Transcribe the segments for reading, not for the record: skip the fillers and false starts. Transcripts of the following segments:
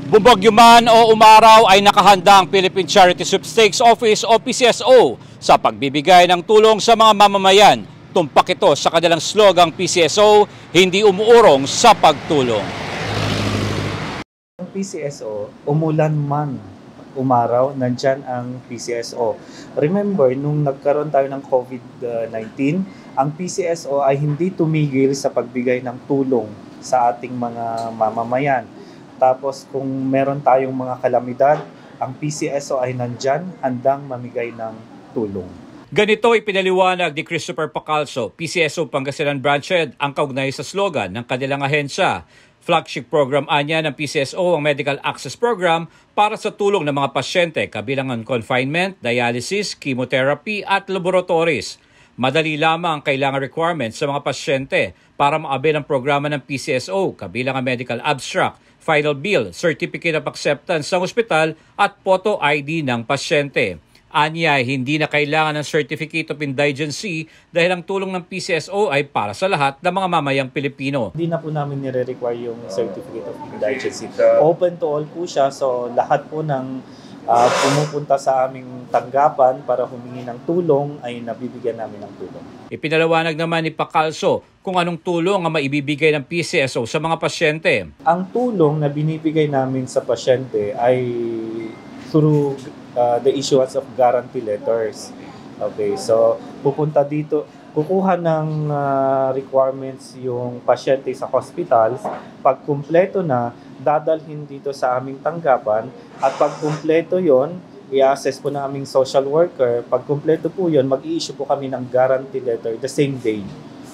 Bumagyo man o umaraw ay nakahanda ang Philippine Charity Sweepstakes Office o PCSO sa pagbibigay ng tulong sa mga mamamayan. Tumpak ito sa kanilang slogang PCSO, hindi umuurong sa pagtulong. Ang PCSO, umulan man, umaraw, nandyan ang PCSO. Remember, nung nagkaroon tayo ng COVID-19, ang PCSO ay hindi tumigil sa pagbigay ng tulong sa ating mga mamamayan. Tapos kung meron tayong mga kalamidad, ang PCSO ay nandyan, handang mamigay ng tulong. Ganito ipinaliwanag ni Christopher Pacalso, PCSO Pangasinan Branch Head, ang kaugnay sa slogan ng kanilang ahensya. Flagship program anya ng PCSO ang Medical Access Program para sa tulong ng mga pasyente kabilang ang confinement, dialysis, chemotherapy at laboratories. Madali lamang ang kailangan requirements sa mga pasyente para maabil ang programa ng PCSO kabilang ang medical abstract, final bill, certificate of acceptance sa ospital at photo ID ng pasyente. Anya, hindi na kailangan ng certificate of indigency dahil ang tulong ng PCSO ay para sa lahat ng mga mamayang Pilipino. Hindi na po namin nire-require yung certificate of indigency. Open to all po siya, so lahat po ng pumupunta sa aming tanggapan para humingi ng tulong ay nabibigyan namin ng tulong. Ipinalawanag naman ni Pacalso kung anong tulong ang maibibigay ng PCSO sa mga pasyente. Ang tulong na binibigay namin sa pasyente ay through the issuance of guarantee letters. Okay, so pupunta dito, kukuha ng requirements yung pasyente sa hospitals. Pag kumpleto na, dadalhin dito sa aming tanggapan at pag kumpleto yon, i-assess po na aming social worker. Pag kumpleto po yon, mag-i-issue po kami ng guarantee letter the same day.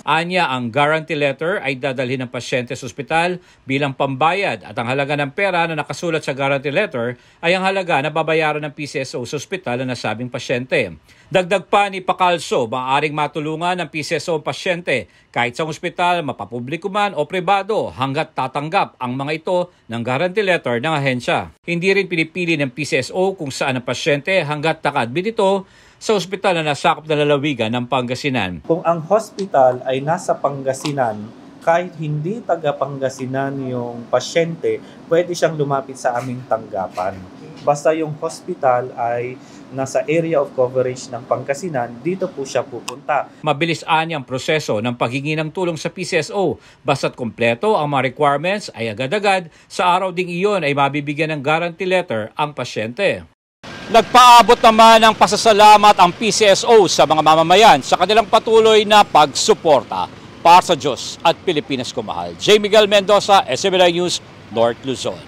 Anya, ang guarantee letter ay dadalhin ng pasyente sa ospital bilang pambayad at ang halaga ng pera na nakasulat sa guarantee letter ay ang halaga na babayaran ng PCSO sa ospital na nasabing pasyente. Dagdag pa ni Pacalso, maaaring matulungan ng PCSO ang pasyente kahit sa ospital, mapapubliko man o pribado hanggat tatanggap ang mga ito ng guarantee letter ng ahensya. Hindi rin pinipili ng PCSO kung saan ang pasyente hanggat naka-admit ito sa ospital na nasakop na lalawigan ng Pangasinan. Kung ang hospital ay nasa Pangasinan, kahit hindi taga Pangasinan yung pasyente, pwede siyang lumapit sa aming tanggapan. Basta yung hospital ay nasa area of coverage ng Pangasinan, dito po siya pupunta. Mabilis ang proseso ng paghingi ng tulong sa PCSO. Basta't kompleto ang mga requirements ay agad-agad, sa araw ding iyon ay mabibigyan ng guarantee letter ang pasyente. Nagpaabot naman ng pasasalamat ang PCSO sa mga mamamayan sa kanilang patuloy na pagsuporta para sa Diyos at Pilipinas ko mahal. J. Miguel Mendoza, SMNI News, North Luzon.